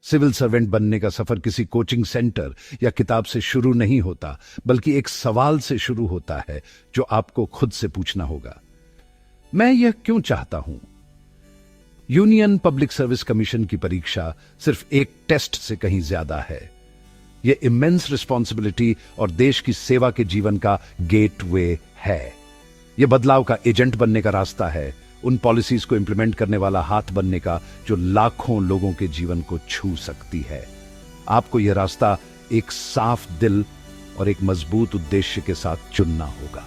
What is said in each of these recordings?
Civil servant बनने का सफर किसी कोचिंग सेंटर या किताब से शुरू नहीं होता, बल्कि एक सवाल से शुरू होता है जो आपको खुद से पूछना होगा। मैं यह क्यों चाहता हूं? यूनियन पब्लिक सर्विस कमीशन की परीक्षा सिर्फ एक टेस्ट से कहीं ज्यादा है। यह इमेंस रिस्पॉन्सिबिलिटी और देश की सेवा के जीवन का गेटवे है। यह बदलाव का एजेंट बनने का रास्ता है, उन पॉलिसीज को इंप्लीमेंट करने वाला हाथ बनने का जो लाखों लोगों के जीवन को छू सकती है। आपको यह रास्ता एक साफ दिल और एक मजबूत उद्देश्य के साथ चुनना होगा।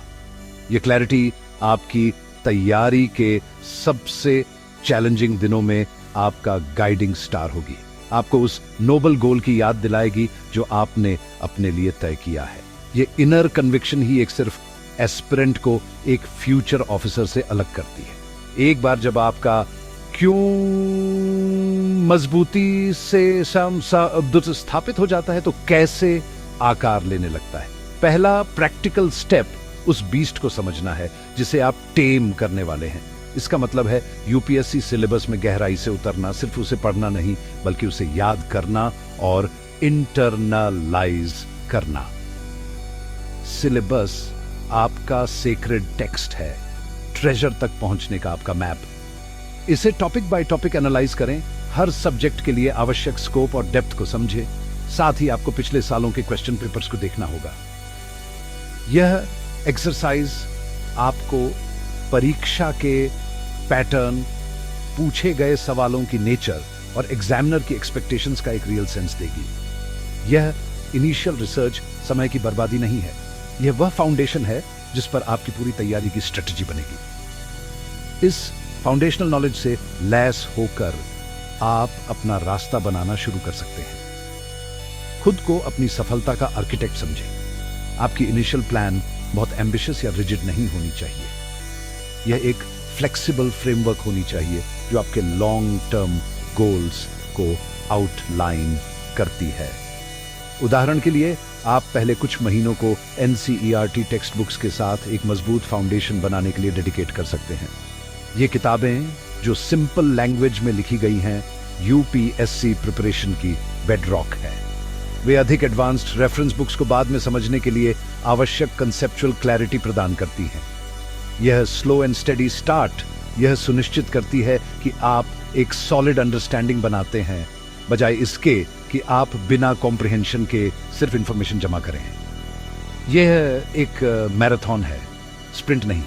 यह क्लैरिटी आपकी तैयारी के सबसे चैलेंजिंग दिनों में आपका गाइडिंग स्टार होगी, आपको उस नोबल गोल की याद दिलाएगी जो आपने अपने लिए तय किया है। यह इनर कन्विक्शन ही एक सिर्फ एस्पिरेंट को एक फ्यूचर ऑफिसर से अलग करती है। एक बार जब आपका क्यों मजबूती से स्थापित हो जाता है तो कैसे आकार लेने लगता है। पहला प्रैक्टिकल स्टेप उस बीस्ट को समझना है जिसे आप टेम करने वाले हैं। इसका मतलब है यूपीएससी सिलेबस में गहराई से उतरना, सिर्फ उसे पढ़ना नहीं बल्कि उसे याद करना और इंटरनलाइज करना। सिलेबस आपका सेक्रेड टेक्स्ट है, ट्रेजर तक पहुंचने का आपका मैप। इसे टॉपिक बाय टॉपिक एनालाइज करें, हर सब्जेक्ट के लिए आवश्यक स्कोप और डेप्थ को समझें। साथ ही आपको पिछले सालों के क्वेश्चन पेपर्स को देखना होगा। यह एक्सरसाइज आपको परीक्षा के पैटर्न, पूछे गए सवालों की नेचर और एग्जामिनर की एक्सपेक्टेशंस का एक रियल सेंस देगी। यह इनिशियल रिसर्च समय की बर्बादी नहीं है, यह वह फाउंडेशन है जिस पर आपकी पूरी तैयारी की स्ट्रेटजी बनेगी। इस फाउंडेशनल नॉलेज से लैस होकर आप अपना रास्ता बनाना शुरू कर सकते हैं। खुद को अपनी सफलता का आर्किटेक्ट समझें। आपकी इनिशियल प्लान बहुत एम्बिशियस या रिजिड नहीं होनी चाहिए। यह एक फ्लेक्सिबल फ्रेमवर्क होनी चाहिए जो आपके लॉन्ग टर्म गोल्स को आउटलाइन करती है। उदाहरण के लिए आप पहले कुछ महीनों को एनसीईआरटी टेक्स्ट बुक्स के साथ एक मजबूत फाउंडेशन बनाने के लिए डेडिकेट कर सकते हैं। ये किताबें जो सिंपल लैंग्वेज में लिखी गई हैं, यूपीएससी प्रिपरेशन की बेडरॉक है। वे अधिक एडवांस्ड रेफरेंस बुक्स को बाद में समझने के लिए आवश्यक कंसेप्चुअल क्लैरिटी प्रदान करती हैं। यह स्लो एंड स्टेडी स्टार्ट यह सुनिश्चित करती है कि आप एक सॉलिड अंडरस्टैंडिंग बनाते हैं, बजाय इसके कि आप बिना कॉम्प्रिहेंशन के सिर्फ इंफॉर्मेशन जमा करें। यह एक मैराथन है, स्प्रिंट नहीं।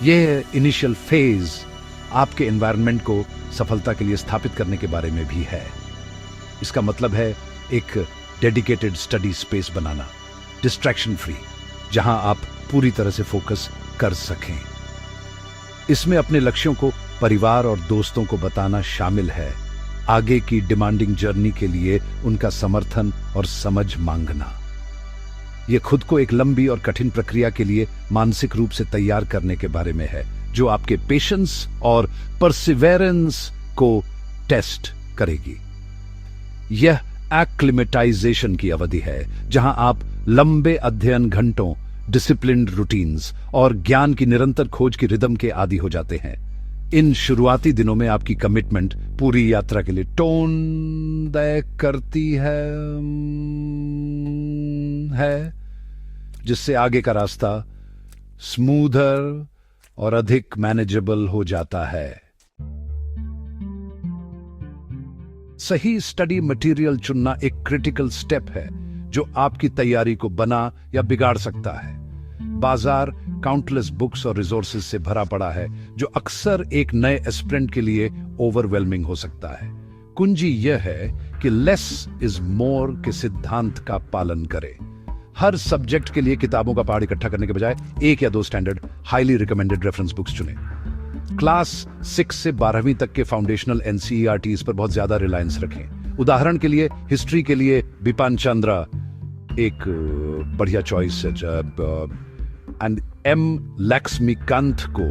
यह इनिशियल फेज आपके एनवायरनमेंट को सफलता के लिए स्थापित करने के बारे में भी है। इसका मतलब है एक डेडिकेटेड स्टडी स्पेस बनाना, डिस्ट्रैक्शन फ्री, जहां आप पूरी तरह से फोकस कर सकें। इसमें अपने लक्ष्यों को परिवार और दोस्तों को बताना शामिल है, आगे की डिमांडिंग जर्नी के लिए उनका समर्थन और समझ मांगना। यह खुद को एक लंबी और कठिन प्रक्रिया के लिए मानसिक रूप से तैयार करने के बारे में है, जो आपके पेशेंस और परसिवेरेंस को टेस्ट करेगी। यह एक्लिमेटाइजेशन की अवधि है, जहां आप लंबे अध्ययन घंटों, डिसिप्लिन्ड रूटीन्स और ज्ञान की निरंतर खोज की रिदम के आदी हो जाते हैं। इन शुरुआती दिनों में आपकी कमिटमेंट पूरी यात्रा के लिए टोन तय करती है, जिससे आगे का रास्ता स्मूदर और अधिक मैनेजेबल हो जाता है। सही स्टडी मटेरियल चुनना एक क्रिटिकल स्टेप है जो आपकी तैयारी को बना या बिगाड़ सकता है। बाजार काउंटलेस बुक्स और रिसोर्सेज से भरा पड़ा है, जो अक्सर एक नए एस्पिरेंट के लिए ओवरवेलमिंग हो सकता है। कुंजी यह है कि लेस इज मोर के सिद्धांत का पालन करें। हर सब्जेक्ट के लिए किताबों का पहाड़ इकट्ठा करने के बजाय 1 या 2 standard highly recommended reference books चुनें। क्लास 6 से 12वीं तक के फाउंडेशनल एनसीईआरटीज पर बहुत ज्यादा रिलायंस रखें। उदाहरण के लिए हिस्ट्री के लिए बिपिन चंद्र एक बढ़िया चॉइस है, एंड एम लक्ष्मीकांत को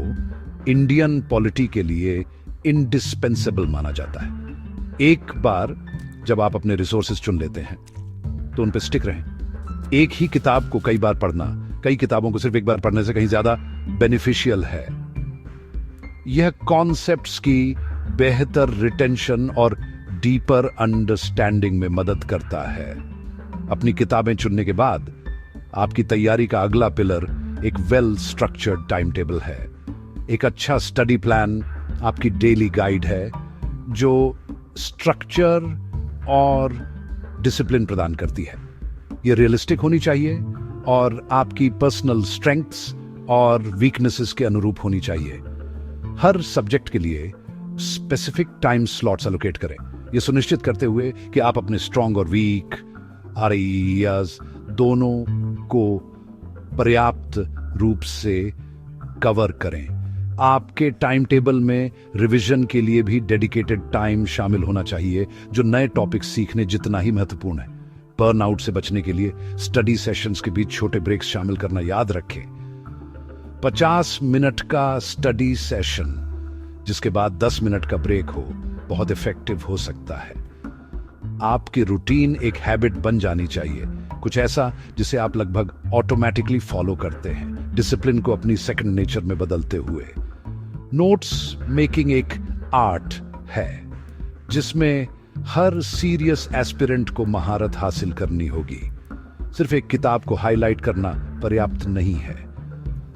इंडियन पॉलिटी के लिए इंडिस्पेंसेबल माना जाता है। एक बार जब आप अपने रिसोर्सेज चुन लेते हैं तो उन पर स्टिक रहें। एक ही किताब को कई बार पढ़ना कई किताबों को सिर्फ एक बार पढ़ने से कहीं ज्यादा बेनिफिशियल है। यह कॉन्सेप्ट्स की बेहतर रिटेंशन और डीपर अंडरस्टैंडिंग में मदद करता है। अपनी किताबें चुनने के बाद आपकी तैयारी का अगला पिलर एक वेल स्ट्रक्चर्ड टाइम टेबल है। एक अच्छा स्टडी प्लान आपकी डेली गाइड है जो स्ट्रक्चर और डिसिप्लिन प्रदान करती है। यह रियलिस्टिक होनी चाहिए और आपकी पर्सनल स्ट्रेंथ्स और वीकनेसेस के अनुरूप होनी चाहिए। हर सब्जेक्ट के लिए स्पेसिफिक टाइम स्लॉट्स एलोकेट करें, यह सुनिश्चित करते हुए कि आप अपने स्ट्रॉन्ग और वीक एरियाज दोनों को पर्याप्त रूप से कवर करें। आपके टाइम टेबल में रिवीजन के लिए भी डेडिकेटेड टाइम शामिल होना चाहिए, जो नए टॉपिक सीखने जितना ही महत्वपूर्ण है। बर्नआउट से बचने के लिए स्टडी सेशंस के बीच छोटे ब्रेक्स शामिल करना याद रखें। 50 मिनट का स्टडी सेशन जिसके बाद 10 मिनट का ब्रेक हो बहुत इफेक्टिव हो सकता है। आपकी रूटीन एक हैबिट बन जानी चाहिए, कुछ ऐसा जिसे आप लगभग ऑटोमेटिकली फॉलो करते हैं, डिसिप्लिन को अपनी सेकंड नेचर में बदलते हुए। नोट्स मेकिंग एक आर्ट है जिसमें हर सीरियस एस्पिरेंट को महारत हासिल करनी होगी। सिर्फ एक किताब को हाईलाइट करना पर्याप्त नहीं है।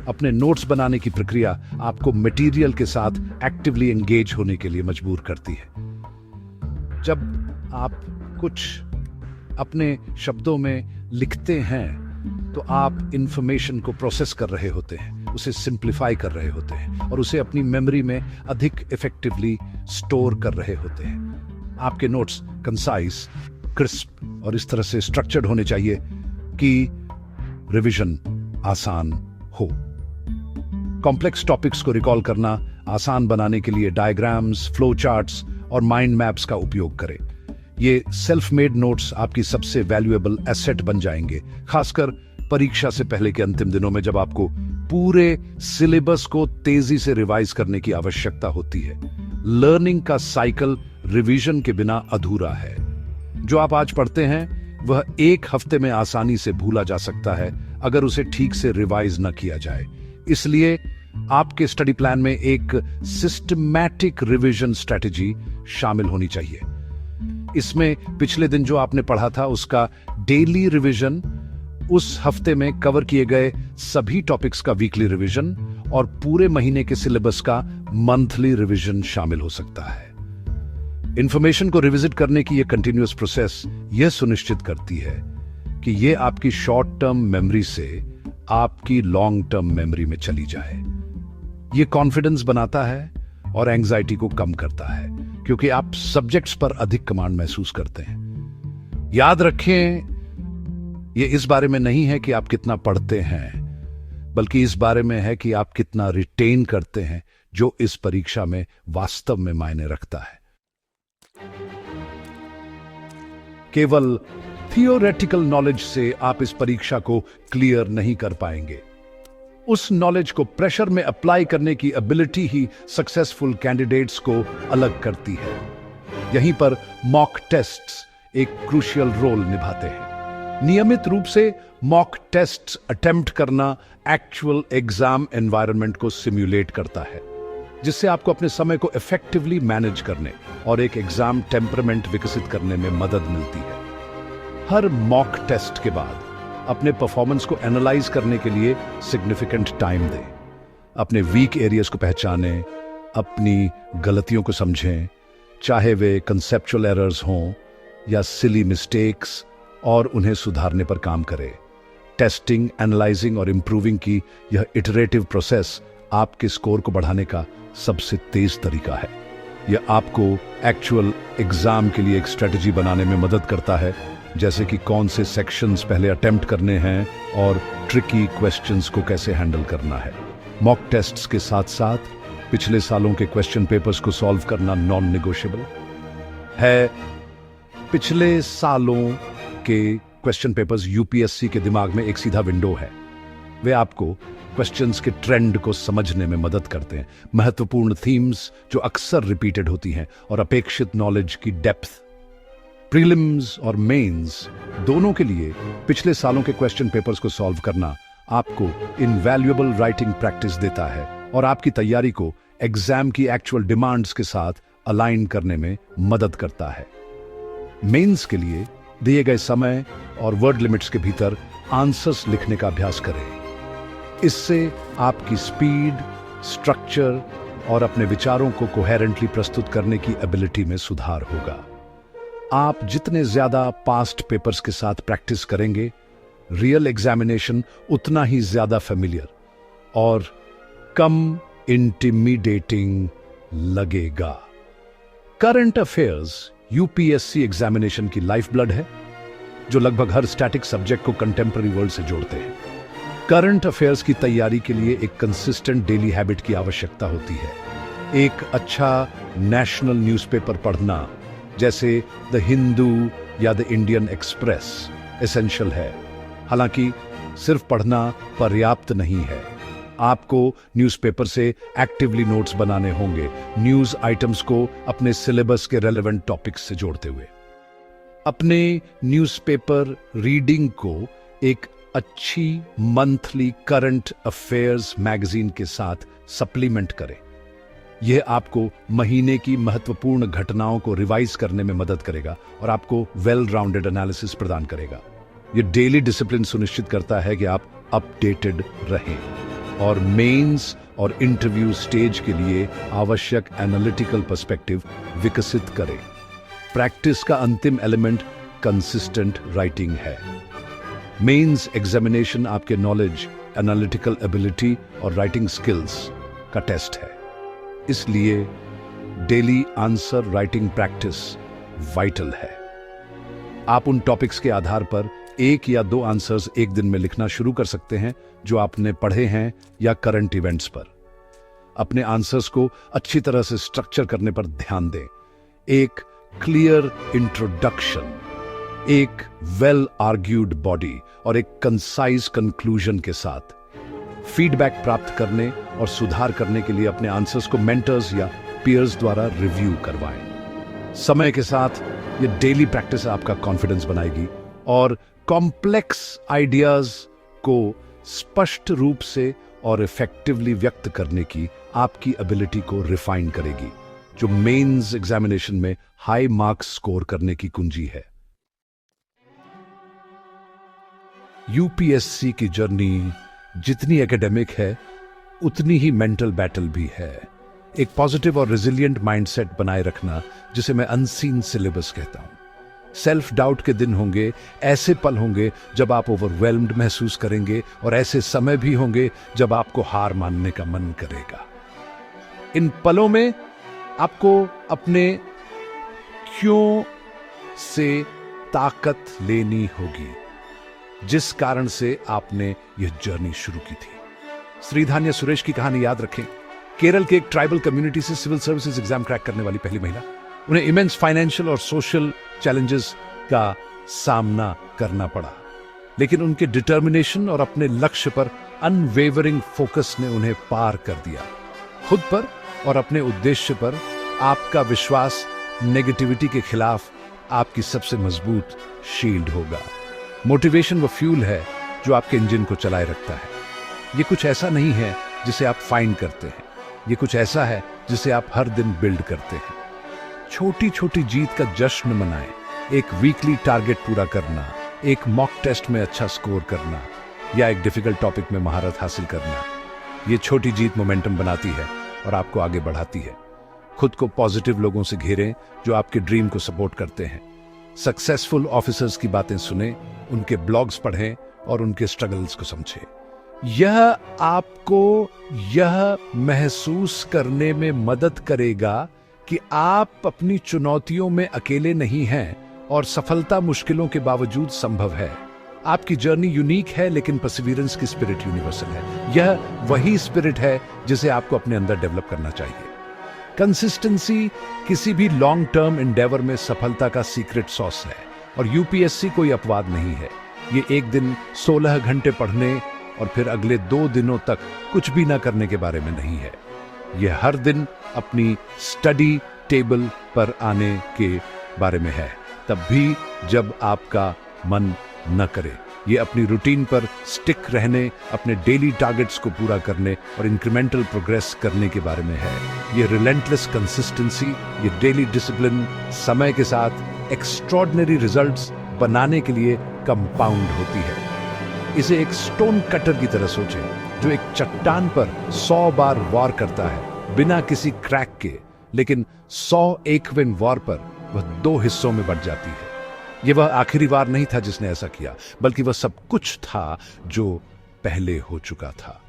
अपने नोट्स बनाने की प्रक्रिया आपको मटेरियल के साथ एक्टिवली एंगेज होने के लिए मजबूर करती है। जब आप कुछ अपने शब्दों में लिखते हैं तो आप इंफॉर्मेशन को प्रोसेस कर रहे होते हैं, उसे सिंप्लीफाई कर रहे होते हैं और उसे अपनी मेमोरी में अधिक इफेक्टिवली स्टोर कर रहे होते हैं। आपके नोट्स कंसाइज, क्रिस्प और इस तरह से स्ट्रक्चर्ड होने चाहिए कि रिवीजन आसान हो। कॉम्प्लेक्स टॉपिक्स को रिकॉल करना आसान बनाने के लिए डायग्राम्स, फ्लो चार्ट्स और माइंड मैप्स का उपयोग करें। ये सेल्फ मेड नोट्स आपकी सबसे वैल्यूएबल एसेट बन जाएंगे, खासकर परीक्षा से पहले के अंतिम दिनों में जब आपको पूरे सिलेबस को तेजी से रिवाइज करने की आवश्यकता होती है। लर्निंग का साइकिल रिवीजन के बिना अधूरा है। जो आप आज पढ़ते हैं वह एक हफ्ते में आसानी से भूला जा सकता है अगर उसे ठीक से रिवाइज न किया जाए। इसलिए आपके स्टडी प्लान में एक सिस्टमैटिक रिवीजन स्ट्रेटजी शामिल होनी चाहिए। इसमें पिछले दिन जो आपने पढ़ा था उसका डेली रिवीजन, उस हफ्ते में कवर किए गए सभी टॉपिक्स का वीकली रिवीजन और पूरे महीने के सिलेबस का मंथली रिवीजन शामिल हो सकता है। इंफॉर्मेशन को रिविजिट करने की यह कंटिन्यूअस प्रोसेस यह सुनिश्चित करती है कि यह आपकी शॉर्ट टर्म मेमोरी से आपकी लॉन्ग टर्म मेमोरी में चली जाए। यह कॉन्फिडेंस बनाता है और एंजाइटी को कम करता है क्योंकि आप सब्जेक्ट्स पर अधिक कमांड महसूस करते हैं। याद रखें, यह इस बारे में नहीं है कि आप कितना पढ़ते हैं, बल्कि इस बारे में है कि आप कितना रिटेन करते हैं, जो इस परीक्षा में वास्तव में मायने रखता है। केवल थियोरेटिकल नॉलेज से आप इस परीक्षा को क्लियर नहीं कर पाएंगे। उस नॉलेज को प्रेशर में अप्लाई करने की एबिलिटी ही सक्सेसफुल कैंडिडेट्स को अलग करती है। यहीं पर मॉक टेस्ट्स एक क्रूशियल रोल निभाते हैं। नियमित रूप से मॉक टेस्ट्स अटेम्प्ट करना एक्चुअल एग्जाम एनवायरनमेंट को सिम्युलेट करता है, जिससे आपको अपने समय को इफेक्टिवली मैनेज करने और एक एग्जाम टेम्परामेंट विकसित करने में मदद मिलती है। हर मॉक टेस्ट के बाद अपने परफॉर्मेंस को एनालाइज करने के लिए सिग्निफिकेंट टाइम दें। अपने वीक एरियाज को पहचानें, अपनी गलतियों को समझें, चाहे वे कंसेप्चुअल एरर्स हों या सिली मिस्टेक्स, और उन्हें सुधारने पर काम करें। टेस्टिंग, एनालाइजिंग और इंप्रूविंग की यह इटरेटिव प्रोसेस आपके स्कोर को बढ़ाने का सबसे तेज तरीका है। यह आपको एक्चुअल एग्जाम के लिए एक स्ट्रेटजी बनाने में मदद करता है, जैसे कि कौन से सेक्शंस पहले अटेम्प्ट करने हैं और ट्रिकी क्वेश्चंस को कैसे हैंडल करना है। मॉक टेस्ट्स के साथ साथ पिछले सालों के क्वेश्चन पेपर्स को सॉल्व करना नॉन नेगोशिएबल है। पिछले सालों के क्वेश्चन पेपर्स यूपीएससी के दिमाग में एक सीधा विंडो है। वे आपको क्वेश्चंस के ट्रेंड को समझने में मदद करते हैं, महत्वपूर्ण थीम्स जो अक्सर रिपीटेड होती हैं और अपेक्षित नॉलेज की डेप्थ। प्रीलिम्स और मेंस दोनों के लिए पिछले सालों के क्वेश्चन पेपर्स को सॉल्व करना आपको इनवैल्यूएबल राइटिंग प्रैक्टिस देता है और आपकी तैयारी को एग्जाम की एक्चुअल डिमांड्स के साथ अलाइन करने में मदद करता है। मेंस के लिए दिए गए समय और वर्ड लिमिट्स के भीतर आंसर्स लिखने का अभ्यास करें। इससे आपकी स्पीड, स्ट्रक्चर और अपने विचारों को कोहेरेंटली प्रस्तुत करने की एबिलिटी में सुधार होगा। आप जितने ज्यादा पास्ट पेपर्स के साथ प्रैक्टिस करेंगे, रियल एग्जामिनेशन उतना ही ज्यादा फेमिलियर और कम इंटिमिडेटिंग लगेगा। करंट अफेयर्स यूपीएससी एग्जामिनेशन की लाइफ ब्लड है, जो लगभग हर स्टैटिक सब्जेक्ट को कंटेम्पररी वर्ल्ड से जोड़ते हैं। करंट अफेयर्स की तैयारी के लिए एक कंसिस्टेंट डेली हैबिट की आवश्यकता होती है। एक अच्छा नेशनल न्यूज़पेपर पढ़ना, जैसे द हिंदू या द इंडियन एक्सप्रेस, एसेंशियल है। हालांकि सिर्फ पढ़ना पर्याप्त नहीं है। आपको न्यूज़पेपर से एक्टिवली नोट्स बनाने होंगे, न्यूज़ आइटम्स को अपने सिलेबस के रेलेवेंट टॉपिक्स से जोड़ते हुए। अपने न्यूज़पेपर रीडिंग को एक अच्छी मंथली करंट अफेयर्स मैगजीन के साथ सप्लीमेंट करें। यह आपको महीने की महत्वपूर्ण घटनाओं को रिवाइज करने में मदद करेगा और आपको वेल राउंडेड एनालिसिस प्रदान करेगा। यह डेली डिसिप्लिन सुनिश्चित करता है कि आप अपडेटेड रहें और मेंस और इंटरव्यू स्टेज के लिए आवश्यक एनालिटिकल पर्सपेक्टिव विकसित करें। प्रैक्टिस का अंतिम एलिमेंट कंसिस्टेंट राइटिंग है। मेंस एग्जामिनेशन आपके नॉलेज, एनालिटिकल एबिलिटी और राइटिंग स्किल्स का टेस्ट है। इसलिए daily answer writing practice vital है। आप उन टॉपिक्स के आधार पर 1 या 2 आंसर्स एक दिन में लिखना शुरू कर सकते हैं जो आपने पढ़े हैं या करंट इवेंट्स पर। अपने आंसर्स को अच्छी तरह से स्ट्रक्चर करने पर ध्यान दें। एक क्लियर इंट्रोडक्शन, एक वेल आर्ग्यूड बॉडी और एक कंसाइज कंक्लूजन के साथ। फीडबैक प्राप्त करने और सुधार करने के लिए अपने आंसर्स को मेंटर्स या पीयर्स द्वारा रिव्यू करवाएं। समय के साथ ये डेली प्रैक्टिस आपका कॉन्फिडेंस बनाएगी और कॉम्प्लेक्स आइडियाज को स्पष्ट रूप से और इफेक्टिवली व्यक्त करने की आपकी एबिलिटी को रिफाइन करेगी, जो मेंस एग्जामिनेशन में हाई मार्क्स स्कोर करने की कुंजी है। यूपीएससी की जर्नी जितनी एकेडमिक है, उतनी ही मेंटल बैटल भी है। एक पॉजिटिव और रेजिलिएंट माइंडसेट बनाए रखना, जिसे मैं अनसीन सिलेबस कहता हूं। सेल्फ डाउट के दिन होंगे, ऐसे पल होंगे जब आप ओवरवेल्म्ड महसूस करेंगे और ऐसे समय भी होंगे जब आपको हार मानने का मन करेगा। इन पलों में आपको अपने क्यों से ताकत लेनी होगी, जिस कारण से आपने यह जर्नी शुरू की थी। श्रीधान्या सुरेश की कहानी याद रखें। केरल के एक ट्राइबल कम्युनिटी से सिविल सर्विसेज एग्जाम क्रैक करने वाली पहली महिला। उन्हें इमेंस फाइनेंशियल और सोशल चैलेंजेस का सामना करना पड़ा, लेकिन उनके डिटर्मिनेशन और अपने लक्ष्य पर अनवेवरिंग फोकस ने उन्हें पार कर दिया। खुद पर और अपने उद्देश्य पर आपका विश्वास नेगेटिविटी के खिलाफ आपकी सबसे मजबूत शील्ड होगा। मोटिवेशन वो फ्यूल है जो आपके इंजन को चलाए रखता है। ये कुछ ऐसा नहीं है जिसे आप फाइंड करते हैं, ये कुछ ऐसा है जिसे आप हर दिन बिल्ड करते हैं। छोटी छोटी जीत का जश्न मनाएं, एक वीकली टारगेट पूरा करना, एक मॉक टेस्ट में अच्छा स्कोर करना या एक डिफिकल्ट टॉपिक में महारत हासिल करना। ये छोटी जीत मोमेंटम बनाती है और आपको आगे बढ़ाती है। खुद को पॉजिटिव लोगों से घेरें जो आपके ड्रीम को सपोर्ट करते हैं। सक्सेसफुल ऑफिसर्स की बातें सुनें, उनके ब्लॉग्स पढ़ें और उनके स्ट्रगल्स को समझें। यह आपको यह महसूस करने में मदद करेगा कि आप अपनी चुनौतियों में अकेले नहीं हैं और सफलता मुश्किलों के बावजूद संभव है। आपकी जर्नी यूनिक है, लेकिन परसिवियरेंस की स्पिरिट यूनिवर्सल है। यह वही स्पिरिट है जिसे आपको अपने अंदर डेवलप करना चाहिए। कंसिस्टेंसी किसी भी लॉन्ग टर्म एंडेवर में सफलता का सीक्रेट सॉस है और यूपीएससी कोई अपवाद नहीं है। ये एक दिन 16 घंटे पढ़ने और फिर अगले 2 दिनों तक कुछ भी ना करने के बारे में नहीं है। यह हर दिन अपनी स्टडी टेबल पर आने के बारे में है, तब भी जब आपका मन न करे। ये अपनी रूटीन पर स्टिक रहने, अपने डेली टारगेट्स को पूरा करने और इंक्रीमेंटल प्रोग्रेस करने के बारे में है। ये रिलेंटलेस कंसिस्टेंसी, ये डेली डिसिप्लिन समय के साथ एक्स्ट्रॉर्डिनरी रिजल्ट्स बनाने के लिए कंपाउंड होती है। इसे एक स्टोन कटर की तरह सोचें जो एक चट्टान पर 100 बार वार करता है बिना किसी क्रैक के, लेकिन 100 एकवें वार पर वह 2 हिस्सों में बट जाती है। यह वह आखिरी वार नहीं था जिसने ऐसा किया, बल्कि वह सब कुछ था जो पहले हो चुका था।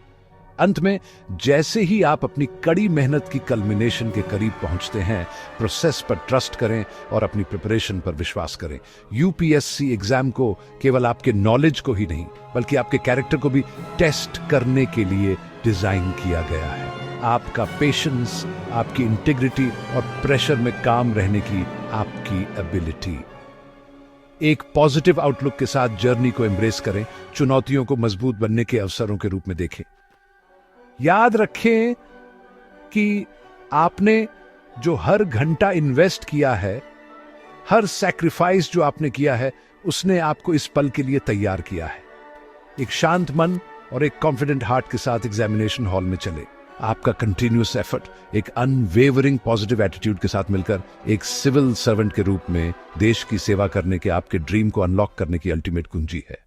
अंत में जैसे ही आप अपनी कड़ी मेहनत की कल्मिनेशन के करीब पहुंचते हैं, प्रोसेस पर ट्रस्ट करें और अपनी प्रिपरेशन पर विश्वास करें। यूपीएससी एग्जाम को केवल आपके नॉलेज को ही नहीं, बल्कि आपके कैरेक्टर को भी टेस्ट करने के लिए डिजाइन किया गया है। आपका पेशेंस, आपकी इंटीग्रिटी और प्रेशर में काम रहने की आपकी एबिलिटी। एक पॉजिटिव आउटलुक के साथ जर्नी को एम्ब्रेस करें, चुनौतियों को मजबूत बनने के अवसरों के रूप में देखें। याद रखें कि आपने जो हर घंटा इन्वेस्ट किया है, हर सैक्रिफाइस जो आपने किया है, उसने आपको इस पल के लिए तैयार किया है। एक शांत मन और एक कॉन्फिडेंट हार्ट के साथ एग्जामिनेशन हॉल में चले। आपका कंटिन्यूअस एफर्ट, एक अनवेवरिंग पॉजिटिव एटीट्यूड के साथ मिलकर एक सिविल सर्वेंट के रूप में देश की सेवा करने के आपके ड्रीम को अनलॉक करने की अल्टीमेट कुंजी है।